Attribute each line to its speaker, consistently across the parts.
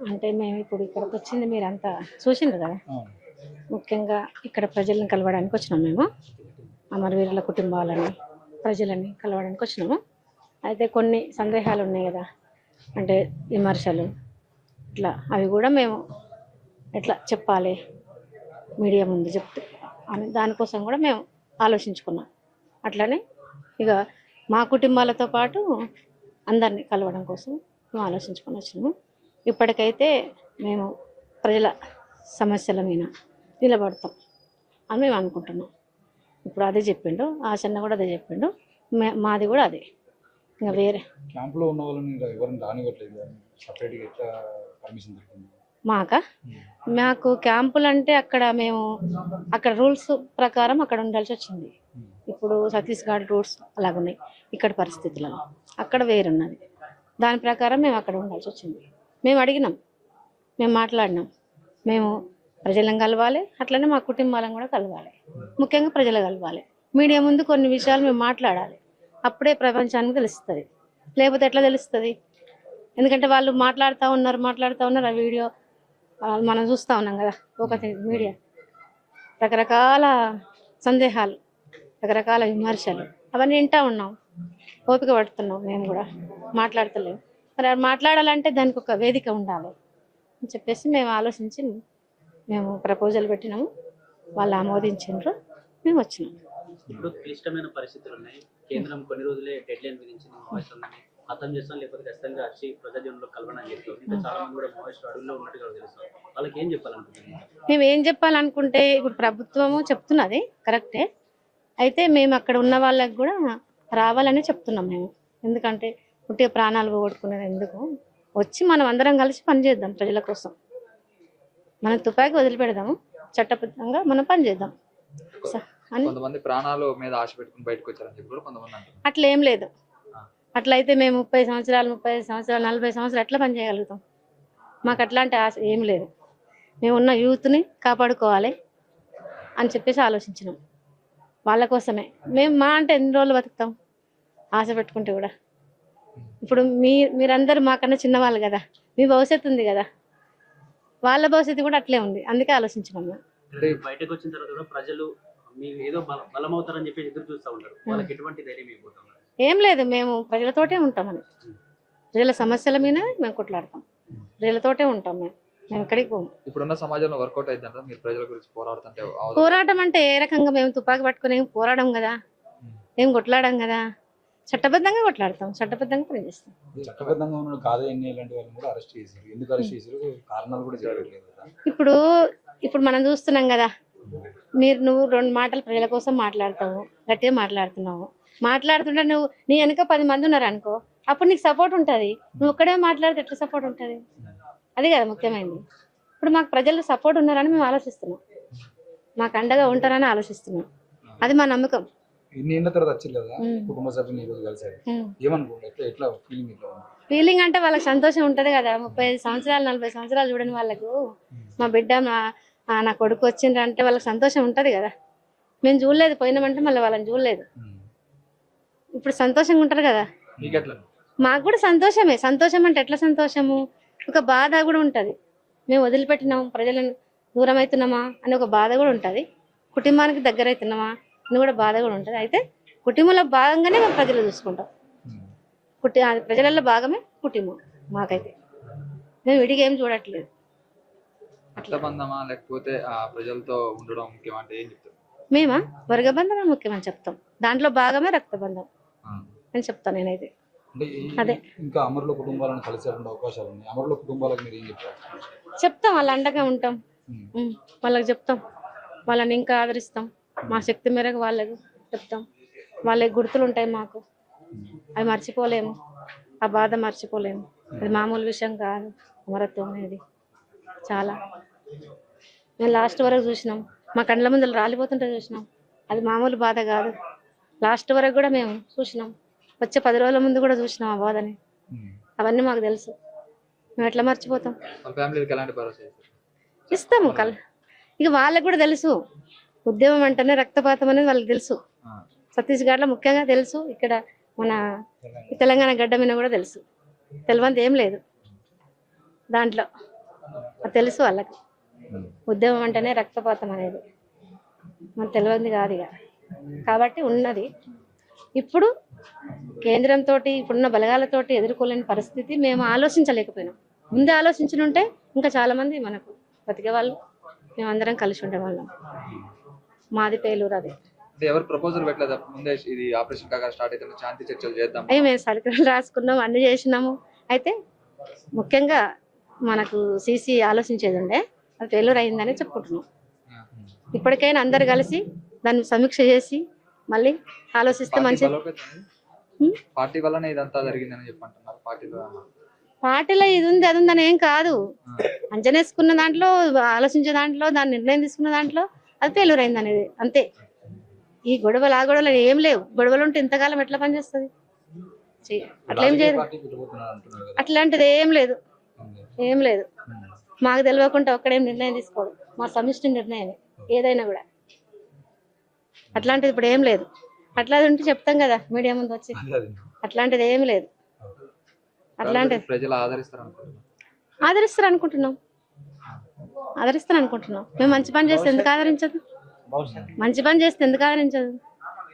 Speaker 1: అంటే మేము ఇప్పుడు ఇక్కడికి వచ్చింది మీరంతా చూసిండ్రు కదా. ముఖ్యంగా ఇక్కడ ప్రజలను కలవడానికి వచ్చినాం మేము. అమరవీరుల కుటుంబాలని ప్రజలని కలవడానికి వచ్చినాము. అయితే కొన్ని సందేహాలు ఉన్నాయి కదా, అంటే విమర్శలు ఇట్లా, అవి కూడా మేము ఎట్లా చెప్పాలి మీడియా ముందు చెప్తే అని దానికోసం కూడా మేము ఆలోచించుకున్నాం. అట్లనే ఇక మా కుటుంబాలతో పాటు అందరినీ కలవడం కోసం మేము ఆలోచించుకొని వచ్చినాము. ఇప్పటికైతే మేము ప్రజల సమస్యల మీద నిలబడతాం అని మేము అనుకుంటున్నాం. ఇప్పుడు అదే చెప్పిండు, ఆశన్న కూడా అదే చెప్పిండు, మాది కూడా అదే. ఇంకా వేరే
Speaker 2: క్యాంపులో ఉన్న వాళ్ళని ఎవరిని రానివ్వట్లేదు, సపరేట్గా ఎట్లా పర్మిషన్ దొరికింది
Speaker 1: మాకు క్యాంపులు అంటే అక్కడ రూల్స్ ప్రకారం అక్కడ ఉండాల్సి వచ్చింది. ఇప్పుడు ఛత్తీస్గఢ్ రూల్స్ అలాగున్నాయి, ఇక్కడ పరిస్థితులలో అక్కడ వేరున్నది. దాని ప్రకారం మేము అక్కడ ఉండాల్సి వచ్చింది. మేము అడిగినాం, మేము మాట్లాడినాం, మేము ప్రజలను కలవాలి, అట్లనే మా కుటుంబాలను కూడా కలవాలి, ముఖ్యంగా ప్రజలు కలవాలి. మీడియా ముందు కొన్ని విషయాలు మేము మాట్లాడాలి, అప్పుడే ప్రపంచానికి తెలుస్తుంది. లేకపోతే ఎట్లా తెలుస్తుంది? ఎందుకంటే వాళ్ళు మాట్లాడుతూ ఉన్నారు ఆ వీడియో మనం చూస్తూ ఉన్నాం కదా. ఒకటి మీడియా రకరకాల సందేహాలు, రకరకాల విమర్శలు అవన్నీ వింటూ ఉన్నాం, ఓపిక పడుతున్నాం. మేము కూడా మాట్లాడతలేము. మరి మాట్లాడాలంటే దానికి ఒక వేదిక ఉండాలి అని చెప్పేసి మేము ఆలోచించి మేము ప్రపోజల్ పెట్టినాము. వాళ్ళు ఆమోదించారు, మేము వచ్చినాం.
Speaker 3: ఇప్పుడు క్లిష్టమైన పరిస్థితులు ఉన్నాయి. కేంద్రం కొన్ని రోజులే డెడ్ లైన్ విధించింది. మావోయిస్టులని ఖతం చేస్తాం, లేకపోతే ఖచ్చితంగా వచ్చి ప్రజాజీవనంలో కలవడం చెప్తాం. ఇంకా చాలా మంది కూడా మావోయిస్టులు అడుగులో ఉన్నట్టుగా తెలుస్తాం. వాళ్ళకి ఏం చెప్పాలనుకుంటున్నాం? మేము
Speaker 1: ఏం చెప్పాలనుకుంటే, ఇప్పుడు ప్రభుత్వము చెప్తున్నది కరెక్టే, అయితే మేము అక్కడ ఉన్న వాళ్ళకి కూడా రావాలని చెప్తున్నాం మేము. ఎందుకంటే పుట్టిగా ప్రాణాలు పోగొట్టుకునేది ఎందుకు, వచ్చి మనం అందరం కలిసి పనిచేద్దాం ప్రజల కోసం. మనం తుపాకీ వదిలిపెడదాము, చట్టబద్ధంగా మనం పనిచేద్దాం.
Speaker 4: కొంతమంది ప్రాణాలు మీద ఆశ పెట్టుకుని బయటకు వచ్చారని చెప్పి కూడా కొంతమంది అంటారు.
Speaker 1: అట్లా ఏం లేదు. అట్లయితే మేము 30 సంవత్సరాలు 35 సంవత్సరాలు 40 సంవత్సరాలు ఎట్లా పని చేయగలుగుతాం? మాకు అట్లాంటి ఆశ ఏం లేదు. మేము ఉన్న యూత్ని కాపాడుకోవాలి అని చెప్పేసి ఆలోచించినాం. వాళ్ళ కోసమే మేము అంటే ఎన్ని రోజులు బతుకుతాం ఆశ పెట్టుకుంటే కూడా. ఇప్పుడు మీరందరూ మాకన్నా చిన్నవాళ్ళు కదా, మీ భవిష్యత్తు ఉంది కదా, వాళ్ళ భవిష్యత్తు కూడా అట్లే ఉంది. అందుకే ఆలోచించినాం.
Speaker 3: బయటకు వచ్చిన తర్వాత కూడా ప్రజలు మీరు ఏదో బలమవుతారని చెప్పి ఎదురు చూస్తూ ఉంటారు. వాళ్ళకి ఎటువంటి ధైర్యం ఇవ్వబోతున్నారు?
Speaker 1: ఏం లేదు, మేము ప్రజలతోటే ఉంటామని, ప్రజల సమస్యల మీద మేము కొట్లాడతాం, ప్రజలతోటే ఉంటాం. మేము ఎక్కడికి పోము.
Speaker 4: ఇప్పుడున్న సమాజంలో వర్కౌట్ అవుతుందంటే మీరు ప్రజల గురించి పోరాడుతుంటే?
Speaker 1: పోరాటం అంటే ఏ రకంగా? మేము తుపాకీ పట్టుకుని ఏం పోరాడం కదా, ఏం కొట్లాడాం కదా, చట్టబద్ధంగా కొట్లాడతాం, చట్టబద్ధంగా పనిచేస్తాం.
Speaker 2: చట్టబద్ధంగా ఉన్న కాదు ఇలాంటి వాళ్ళని కూడా అరెస్ట్ చేశారు. ఎందుకు అరెస్ట్ చేశారు? కారణాలు కూడా జరగలేదు కదా.
Speaker 1: ఇప్పుడు మనం చూస్తున్నాం కదా, నువ్వు 2 మాటలు ప్రజల కోసం మాట్లాడతావు, గట్టిగా మాట్లాడుతుంటే నీ వెనక 10 మంది ఉన్నారు అనుకో, అప్పుడు నీకు సపోర్ట్ ఉంటుంది. నువ్వు ఒక్కడే మాట్లాడితే ఎట్లా సపోర్ట్ ఉంటుంది? అది కదా ముఖ్యమైనది. ఇప్పుడు మాకు ప్రజలు సపోర్ట్ ఉన్నారని మేము ఆలోచిస్తున్నాం, మాకు అండగా ఉంటారని ఆలోచిస్తున్నాం. అది మా నమ్మకం. ఫీలింగ్ అంటే వాళ్ళకి సంతోషం ఉంటది కదా. 35 సంవత్సరాలు 40 సంవత్సరాలు చూడని వాళ్ళకు మా బిడ్డ నా కొడుకు వచ్చిండ్రంటే వాళ్ళకి సంతోషం ఉంటది కదా. మేము చూడలేదు, పోయినామంటే మళ్ళీ వాళ్ళని చూడలేదు. ఇప్పుడు సంతోషంగా ఉంటారు కదా. మాకు కూడా సంతోషమే. సంతోషం అంటే ఎట్లా సంతోషము? ఒక బాధ కూడా ఉంటది. మేము వదిలిపెట్టినాం, ప్రజలను దూరం అవుతున్నామా అని ఒక బాధ కూడా ఉంటది. కుటుంబానికి దగ్గర అవుతున్నామా అని కూడా బాధ కూడా ఉంటది. అయితే కుటుంబంలో భాగంగానే మేము ప్రజలు చూసుకుంటాం. ప్రజలలో భాగమే కుటుంబం. మాకైతే మేము విడిగా ఏం చూడట్లేదు.
Speaker 4: లేకపోతే ప్రజలతో ఉండడం ముఖ్యమంటే ఏం చెప్తారు?
Speaker 1: మేమా వర్గబంధమే ముఖ్యమని చెప్తాం. దాంట్లో భాగమే రక్తబంధం అని చెప్తాను నేనైతే. అదే
Speaker 2: ఇంకా అమరుల కుటుంబాలను కలిసే అవకాశాలు ఉన్నాయి. అమరుల కుటుంబాలకు మీరు ఏం చెప్తారు?
Speaker 1: చెప్తాం, వాళ్ళ అండగా ఉంటాం, వాళ్ళకి చెప్తాం, వాళ్ళని ఇంకా ఆదరిస్తాం. మా శక్తి మేరకు వాళ్ళకి చెప్తాం. వాళ్ళకి గుర్తులు ఉంటాయి మాకు, అవి మర్చిపోలేము, ఆ బాధ మర్చిపోలేము. అది మామూలు విషయం కాదు. అమరత్వం అనేది చాలా, మేము లాస్ట్ వరకు చూసినాం, మా కండ్ల ముందర రాలిపోతుంటే చూసినాం. అది మామూలు బాధ కాదు. లాస్ట్ వరకు కూడా మేము చూసినాం, వచ్చే 10 రోజుల ముందు కూడా చూసినాం ఆ బాధని. అవన్నీ మాకు తెలుసు, మేము ఎట్లా మర్చిపోతాం? ఇస్తాము ఇక వాళ్ళకి కూడా తెలుసు, ఉద్యమం అంటేనే రక్తపాతం అనేది వాళ్ళకి తెలుసు. ఛత్తీస్గఢ్లో ముఖ్యంగా తెలుసు, ఇక్కడ మన తెలంగాణ గడ్డ మీద కూడా తెలుసు. తెలియంది ఏం లేదు. దాంట్లో అది తెలుసు వాళ్ళకి. ఉద్యమం అంటేనే రక్తపాతం అనేది మనకు తెలియంది కాదు ఇక. కాబట్టి ఉన్నది. ఇప్పుడు కేంద్రంతో ఇప్పుడున్న బలగాలతోటి ఎదుర్కోలేని పరిస్థితి మేము ఆలోచించలేకపోయినాం. ముందే ఆలోచించి ఉంటే ఇంకా చాలా మంది మనకు బతికే వాళ్ళు, మేమందరం కలిసి ఉండేవాళ్ళం. మాది పేలూరు. అది
Speaker 4: ఎవరు ప్రపోజల్ పెట్టలేదా ముందే ఇది ఆపరేషన్ కాగా స్టార్ట్ అయితే శాంతి చర్చలు చేద్దాం?
Speaker 1: అవి మేము సరుకులు రాసుకున్నాం, అన్ని చేసినాము. అయితే ముఖ్యంగా మనకు సీసీ ఆలోచించేది ఉండే, అది పేలూరు అయిందని చెప్పుకుంటున్నాం. ఇప్పటికైనా అందరు కలిసి దాన్ని సమీక్ష చేసి మళ్ళీ ఆలోచిస్తే మంచిది.
Speaker 4: పార్టీ వల్లనే ఇదంతా జరిగిందని చెప్పంటున్నారు.
Speaker 1: పార్టీలో ఇది ఉంది అది ఉందని ఏం కాదు. అంచనేసుకున్న దాంట్లో, ఆలోచించే దాంట్లో, దాని నిర్ణయం తీసుకున్న దాంట్లో అది పేలూరు అయింది అనేది అంతే. ఈ గొడవలు ఆ గొడవలు ఏం లేవు. గొడవలు ఉంటే ఇంతకాలం ఎట్లా పనిచేస్తుంది? అట్లా ఏం చేయదు. అట్లాంటిది ఏం లేదు, ఏం లేదు. మాకు తెలియకుండా ఒక్కడేం నిర్ణయం తీసుకోడు. మా సమిష్టి నిర్ణయం ఏదైనా కూడా. అట్లాంటిది ఇప్పుడు ఏం లేదు. అట్లాంటి ఉంటే చెప్తాం కదా మీడియా ముందు వచ్చి. అట్లాంటిది ఏం లేదు. అట్లాంటిది
Speaker 4: ప్రజలు
Speaker 1: ఆదరిస్తారు అనుకుంటున్నాం. మేము మంచి పని చేస్తే ఎందుకు ఆదరించదు? మంచి పని చేస్తే ఎందుకు ఆదరించదు?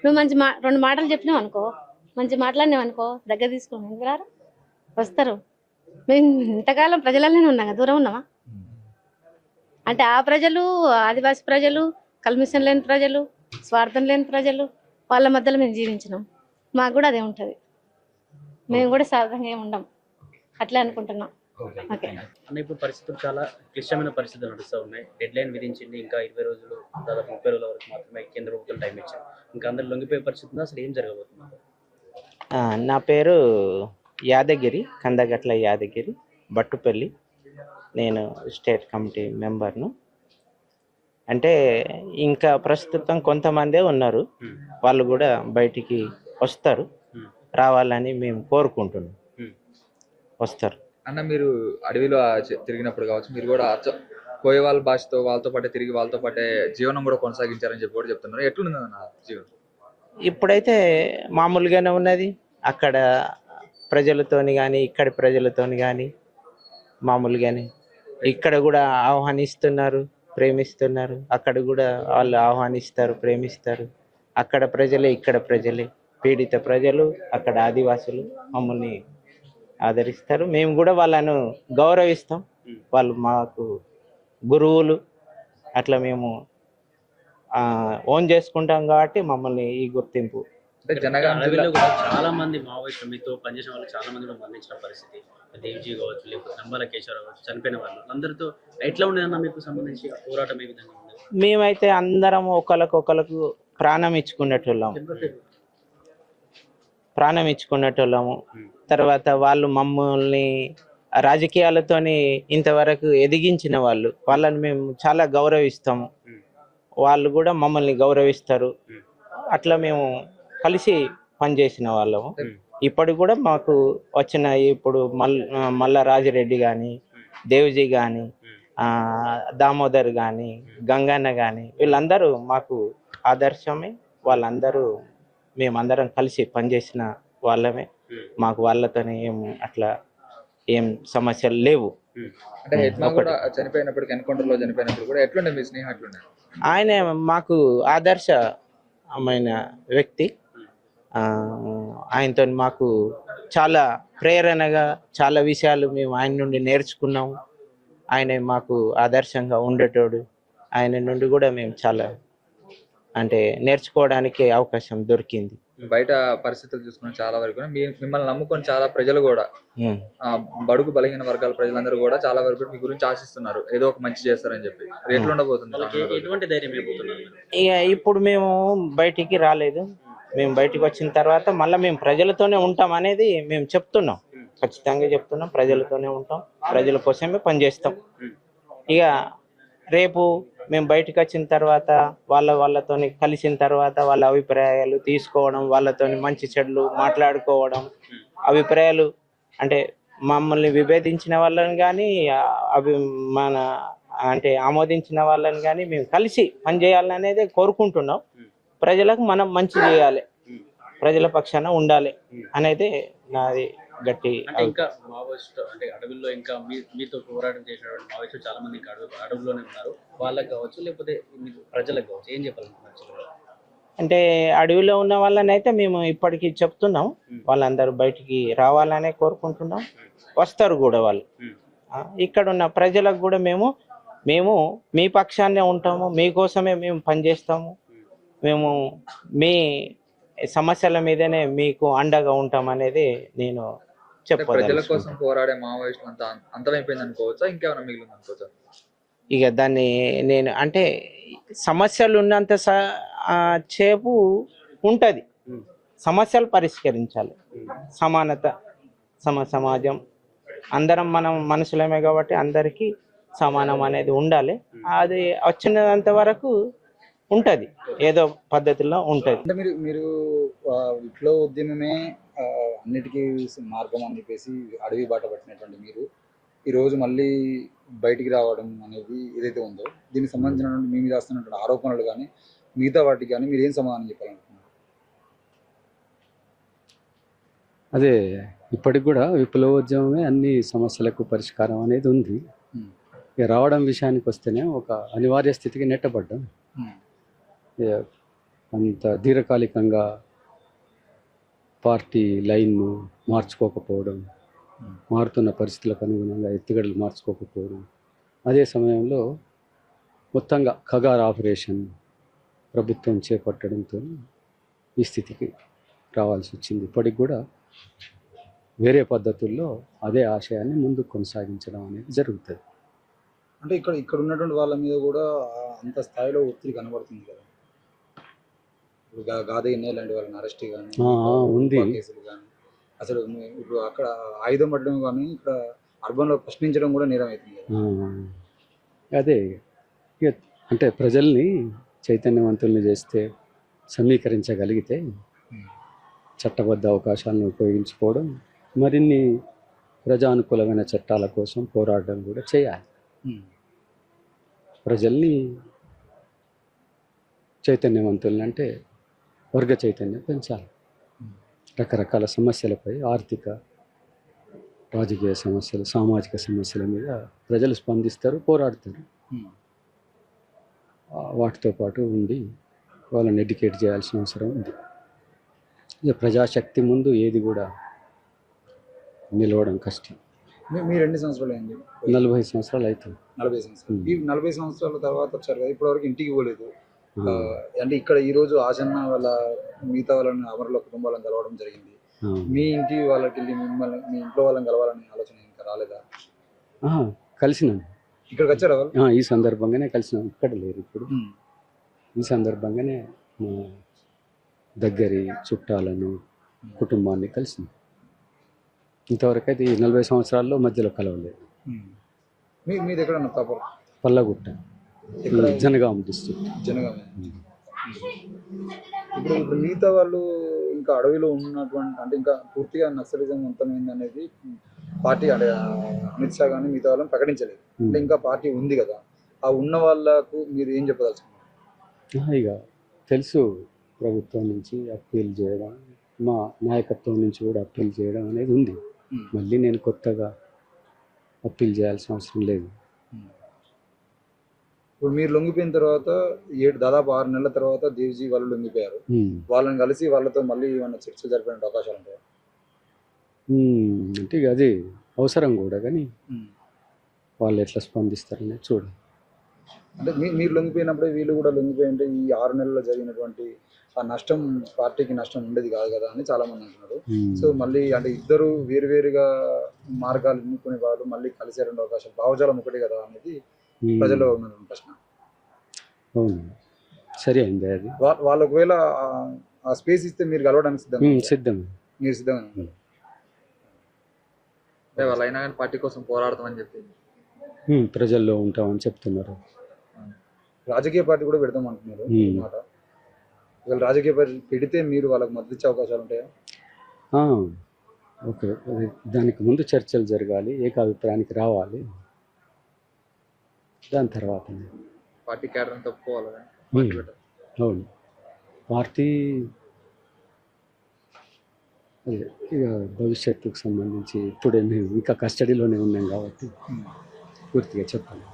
Speaker 1: నువ్వు మంచి రెండు మాటలు చెప్పినావు అనుకో, మంచి మాట్లాడినావు అనుకో, దగ్గర తీసుకున్నాం ఎందుకు రారు? వస్తారు. మేము ఇంతకాలం ప్రజలలోనే ఉన్నాం కదా, దూరం ఉన్నామా? అంటే ఆ ప్రజలు, ఆదివాసీ ప్రజలు, కల్మిషన్ లేని ప్రజలు, స్వార్థం లేని ప్రజలు, వాళ్ళ మధ్యలో మేము జీవించినాం. మాకు కూడా అదే ఉంటుంది. మేము కూడా స్వార్థంగా ఏమి ఉండం. అట్లా అనుకుంటున్నాం. ఓకే
Speaker 3: అన్న, ఇప్పుడు పరిస్థితులు చాలా క్లిష్టమైన పరిస్థితులు నడుస్తూ ఉన్నాయి. డెడ్ లైన్ విధించింది. ఇంకా 20 రోజులు, దాదాపు 30 రోజుల వరకు మాత్రమే కేంద్ర ప్రభుత్వం టైం ఇచ్చింది. ఇంకా అందరు లొంగిపోయే పరిస్థితి ఉంది. అసలు ఏం జరగబోతుంది?
Speaker 5: నా పేరు యాదగిరి, కందగట్ల యాదగిరి, బట్టుపల్లి. నేను స్టేట్ కమిటీ మెంబర్ను. అంటే ఇంకా ప్రస్తుతం కొంతమందే ఉన్నారు, వాళ్ళు కూడా బయటికి వస్తారు, రావాలని మేము కోరుకుంటున్నాం. వస్తారు
Speaker 4: అన్న. మీరు అడవిలో తిరిగినప్పుడు కావచ్చు, మీరు కూడా కోయ వాళ్ళ భాషతో వాళ్ళతో పాటే తిరిగి వాళ్ళతో పాటే జీవనం కూడా కొనసాగించారని చెప్పి కూడా చెప్తున్నారు. ఎట్లుంది అన్న జీవనం?
Speaker 5: ఇప్పుడైతే మామూలుగానే ఉన్నది. అక్కడ ప్రజలతోని కానీ ఇక్కడి ప్రజలతోని కానీ మామూలుగానే. ఇక్కడ కూడా ఆహ్వానిస్తున్నారు, ప్రేమిస్తున్నారు. అక్కడ కూడా వాళ్ళు ఆహ్వానిస్తారు, ప్రేమిస్తారు. అక్కడ ప్రజలే, ఇక్కడ ప్రజలే. పీడిత ప్రజలు, అక్కడ ఆదివాసులు మమ్మల్ని ఆదరిస్తారు. మేము కూడా వాళ్ళను గౌరవిస్తాం. వాళ్ళు మాకు గురువులు. అట్లా మేము ఓన్ చేసుకుంటాం కాబట్టి మమ్మల్ని ఈ గుర్తింపు.
Speaker 3: అడవిలో కూడా చాలా మంది మావోయిస్టులు, మీతో పనిచేసిన వాళ్ళు చాలా మంది కూడా మరణించిన పరిస్థితి. దేవ్జీ కావచ్చు, లేకపోతే నంబాల కేశవరావు కావచ్చు, చనిపోయిన వాళ్ళు అందరితో ఎట్లా ఉండేదన్న మీకు సంబంధించి పోరాటం ఏ విధంగా ఉండేది?
Speaker 5: మేమైతే అందరం ఒకరికి ప్రాణం ఇచ్చుకునేటోళ్ళము. తర్వాత వాళ్ళు మమ్మల్ని రాజకీయాలతోని ఇంతవరకు ఎదిగించిన వాళ్ళు, వాళ్ళని మేము చాలా గౌరవిస్తాము. వాళ్ళు కూడా మమ్మల్ని గౌరవిస్తారు. అట్లా మేము కలిసి పనిచేసిన వాళ్ళము. ఇప్పటికి కూడా మాకు వచ్చిన ఇప్పుడు మల్ల రాజిరెడ్డి కానీ, దేవ్జీ కానీ, దామోదర్ కానీ, గంగన్న కానీ, వీళ్ళందరూ మాకు ఆదర్శమే. వాళ్ళందరూ మేమందరం కలిసి పనిచేసిన వాళ్ళమే. మాకు వాళ్ళతోనే ఏం సమస్యలు లేవు.
Speaker 4: అంటే చనిపోయినప్పుడు, ఎన్కౌంటర్లో చనిపోయినప్పుడు కూడా ఎట్లుండే మీ స్నేహం? ఎట్లుండే?
Speaker 5: ఆయన మాకు ఆదర్శమైన వ్యక్తి. ఆయనతో మాకు చాలా ప్రేరణగా చాలా విషయాలు మేము ఆయన నుండి నేర్చుకున్నాము. ఆయన మాకు ఆదర్శంగా ఉండేటోడు. ఆయన నుండి కూడా మేము చాలా నేర్చుకోవడానికి అవకాశం దొరికింది.
Speaker 4: బయట పరిస్థితులు చూసుకున్న చాలా వరకు మిమ్మల్ని నమ్ముకొని చాలా ప్రజలు కూడా, బడుగు బలహీన వర్గాల ప్రజలందరూ కూడా చాలా వరకు మీ గురించి ఆశిస్తున్నారు, ఏదో ఒక మంచి చేస్తారని చెప్పి. ఎట్లా ఉండబోతుంది?
Speaker 5: ఇక ఇప్పుడు మేము బయటికి రాలేదు. మేము బయటికి వచ్చిన తర్వాత మళ్ళీ మేము ప్రజలతోనే ఉంటాం అనేది మేము చెప్తున్నాం. ఖచ్చితంగా చెప్తున్నాం. ప్రజలతోనే ఉంటాం, ప్రజల కోసమే పనిచేస్తాం. ఇక రేపు మేము బయటకు వచ్చిన తర్వాత వాళ్ళతోని కలిసిన తర్వాత వాళ్ళ అభిప్రాయాలు తీసుకోవడం, వాళ్ళతోని మంచి చెడులు మాట్లాడుకోవడం, అభిప్రాయాలు మమ్మల్ని విభేదించిన వాళ్ళని కానీ ఆమోదించిన వాళ్ళని కానీ మేము కలిసి పనిచేయాలనేది కోరుకుంటున్నాం. ప్రజలకు మనం మంచి చేయాలి, ప్రజల పక్షాన ఉండాలి అనేది నాది గట్టి
Speaker 3: అంటే ఇంకా మావోయిస్ట్ అంటే అడవుల్లో ఇంకా మీతో పోరాటం చేసినటువంటి మావోయిస్టులు చాలా మంది ఇంకా అడవుల్లోనే ఉన్నారు. వాళ్ళకి కావచ్చు లేకపోతే మీకు ప్రజలకు కావచ్చు ఏం చెప్పాలనుకుంటున్నారు చివరిగా?
Speaker 5: అంటే అడవిలో ఉన్న వాళ్ళని అయితే మేము ఇప్పటికీ చెప్తున్నాం, వాళ్ళందరూ బయటికి రావాలనే కోరుకుంటున్నాం, వస్తారు కూడా వాళ్ళు. ఇక్కడ ఉన్న ప్రజలకు కూడా మేము మీ పక్షాన్నే ఉంటాము, మీకోసమే మేము పనిచేస్తాము, మేము మీ సమస్యల మీదనే మీకు అండగా ఉంటాం అనేది నేను
Speaker 4: ప్రజల కోసం
Speaker 5: చెప్పదలుచుకుంటాను.
Speaker 4: పోరాడే మావోయిస్టులు అంతా అంతమైపోయింది అనుకోవచ్చా, ఇంకేమైనా మిగిలింది అనుకోవచ్చా?
Speaker 5: ఇక దాన్ని నేను అంటే సమస్యలు ఉన్నంత చేపు ఉంటుంది, సమస్యలు పరిష్కరించాలి. సమానత, సమాజం, అందరం మనం మనుషులమే కాబట్టి అందరికీ సమానం అనేది ఉండాలి. అది వచ్చినంత వరకు ఉంటుంది, ఏదో పద్ధతిలో ఉంటుంది.
Speaker 2: అంటే మీరు మీరు విప్లవ ఉద్యమమే అన్నిటికీ మార్గం అని చెప్పేసి అడవి బాట పట్టినటువంటి మీరు ఈరోజు మళ్ళీ బయటికి రావడం అనేది ఏదైతే ఉందో దీనికి సంబంధించినటువంటి మీ మీద వస్తున్నటువంటి ఆరోపణలు కానీ మిగతా వాటికి కానీ మీరు ఏం సమాధానం చెప్పాలనుకుంటున్నారు?
Speaker 6: అదే ఇప్పటికి కూడా విప్లవోద్యమమే అన్ని సమస్యలకు పరిష్కారం అనేది ఉంది. ఇక రావడం విషయానికి వస్తేనే ఒక అనివార్య స్థితికి నెట్టబడ్డం. ఇక అంత దీర్ఘకాలికంగా పార్టీ లైన్ను మార్చుకోకపోవడం, మారుతున్న పరిస్థితులకు అనుగుణంగా ఎత్తుగడలు మార్చుకోకపోవడం, అదే సమయంలో మొత్తంగా ఖగార్ ఆపరేషన్ ప్రభుత్వం చేపట్టడంతో ఈ స్థితికి రావాల్సి వచ్చింది. ఇప్పటికి కూడా వేరే పద్ధతుల్లో అదే ఆశయాన్ని ముందుకు కొనసాగించడం అనేది జరుగుతుంది.
Speaker 2: అంటే ఇక్కడ ఉన్నటువంటి వాళ్ళ మీద కూడా అంత స్థాయిలో ఒత్తిడి కనబడుతుంది కదా. గాదే లాంటి వాళ్ళని అరెస్ట్ కానీ
Speaker 6: ఉంది
Speaker 2: కేసులు కానీ అసలు ఇప్పుడు అక్కడ ఆయుధం పట్టడం కానీ ఇక్కడ అర్బన్లో ప్రశ్నించడం కూడా నేరం అవుతుంది కదా.
Speaker 6: అదే ఇక అంటే ప్రజల్ని చైతన్యవంతుల్ని చేస్తే, సమీకరించగలిగితే చట్టబద్ధ అవకాశాలను ఉపయోగించుకోవడం, మరిన్ని ప్రజానుకూలమైన చట్టాల కోసం పోరాటం కూడా చేయాలి. ప్రజల్ని చైతన్యవంతుల్ని అంటే వర్గ చైతన్యం పెంచాలి. రకరకాల సమస్యలపై, ఆర్థిక రాజకీయ సమస్యలు, సామాజిక సమస్యల మీద ప్రజలు స్పందిస్తారు, పోరాడతారు. వాటితో పాటు ఉండి వాళ్ళని ఎడ్యుకేట్ చేయాల్సిన అవసరం ఉంది. ఇక ప్రజాశక్తి ముందు ఏది కూడా నిలవడం కష్టం.
Speaker 2: మీరు ఎన్ని సంవత్సరాలు అయింది?
Speaker 6: 40 సంవత్సరాలు అవుతుంది.
Speaker 2: 40 సంవత్సరాలు. ఈ 40 సంవత్సరాల తర్వాత వచ్చారు కదా, ఇప్పటివరకు ఇంటికి పోలేదు. అంటే ఇక్కడ ఈ రోజు ఆజన్న వాళ్ళ మిగతా వాళ్ళని అమరుల కుటుంబాలను కలవడం జరిగింది. మీ ఇంటి వాళ్ళకి వెళ్ళి మిమ్మల్ని మీ ఇంట్లో వాళ్ళని కలవాలని ఆలోచన ఇంకా రాలేదా?
Speaker 6: కలిసినాం.
Speaker 2: ఇక్కడికి వచ్చారా వాళ్ళు?
Speaker 6: ఈ సందర్భంగానే కలిసినాం. ఇక్కడ లేరు ఇప్పుడు. ఈ సందర్భంగానే మా దగ్గరి చుట్టాలను, కుటుంబాన్ని కలిసినాం. ఇంతవరకు అయితే ఈ 40 సంవత్సరాల్లో మధ్యలో కలవలేదు.
Speaker 2: మీది ఎక్కడ ప్రాపర్?
Speaker 6: పల్లగుట్ట, జనగాం డిస్ట్రిక్ట్.
Speaker 2: జనగాం. ఇప్పుడు మిగతా వాళ్ళు ఇంకా అడవిలో ఉన్నటువంటి అంటే ఇంకా పూర్తిగా నక్సలిజం అంతమైంది అనేది పార్టీ అంటే అమిత్ షా కానీ మిగతా వాళ్ళని ప్రకటించలేదు. అంటే ఇంకా పార్టీ ఉంది కదా, ఆ ఉన్న వాళ్ళకు మీరు ఏం చెప్పదలుచుకున్నారు?
Speaker 6: ఇక తెలుసు, ప్రభుత్వం నుంచి అప్పీల్ చేయడం, మా నాయకత్వం నుంచి కూడా అప్పీల్ చేయడం అనేది ఉంది. మళ్ళీ నేను కొత్తగా అప్పీల్ చేయాల్సిన అవసరం లేదు.
Speaker 2: ఇప్పుడు మీరు లొంగిపోయిన తర్వాత దాదాపు 6 నెలల తర్వాత దేవ్జీ వాళ్ళు లొంగిపోయారు. వాళ్ళని కలిసి వాళ్ళతో మళ్ళీ ఏమన్నా చర్చలు జరిపే అవకాశాలు ఉంటాయి?
Speaker 6: అంటే ఇక అది అవసరం కూడా, కానీ వాళ్ళు ఎట్లా స్పందిస్తారనేది చూడాలి.
Speaker 2: అంటే మీరు లొంగిపోయినప్పుడే వీళ్ళు కూడా లొంగిపోయి ఉంటే ఈ 6 నెలల్లో జరిగినటువంటి ఆ నష్టం పార్టీకి నష్టం ఉండేది కాదు కదా అని చాలా మంది అంటున్నారు. సో మళ్ళీ అంటే ఇద్దరు వేరువేరుగా మార్గాలు ఎన్నుకునే వాళ్ళు మళ్ళీ కలిసే అవకాశం, భావజాలం ఒకటే కదా అనేది ప్రజల్లో ఉన్న ప్రశ్న.
Speaker 6: అవును, సరే అయింది అది.
Speaker 2: వాళ్ళు ఒకవేళ ఆ స్పేస్ ఇస్తే మీరు కలవడానికి
Speaker 6: సిద్ధం.
Speaker 2: మీరు సిద్ధంగా
Speaker 4: వాళ్ళైనా కానీ పార్టీ కోసం పోరాడతామని చెప్పి
Speaker 6: ప్రజల్లో ఉంటామని చెప్తున్నారు.
Speaker 2: రాజకీయ పార్టీ కూడా పెడతాం అంటున్నారు మాట. ఒకవేళ రాజకీయ పార్టీ పెడితే మీరు వాళ్ళకి మద్దతు ఇచ్చే అవకాశాలు ఉంటాయా?
Speaker 6: ఓకే, దానికి ముందు చర్చలు జరగాలి, ఏకాభిప్రాయానికి రావాలి, దాని తర్వాత
Speaker 4: పార్టీ క్యాడర్ తప్పుకోవాలి. అవును, పార్టీ
Speaker 6: అదే ఇక భవిష్యత్తుకు సంబంధించి ఇప్పుడే మేము ఇంకా కస్టడీలోనే ఉన్నాం కాబట్టి పూర్తిగా చెప్పాలి.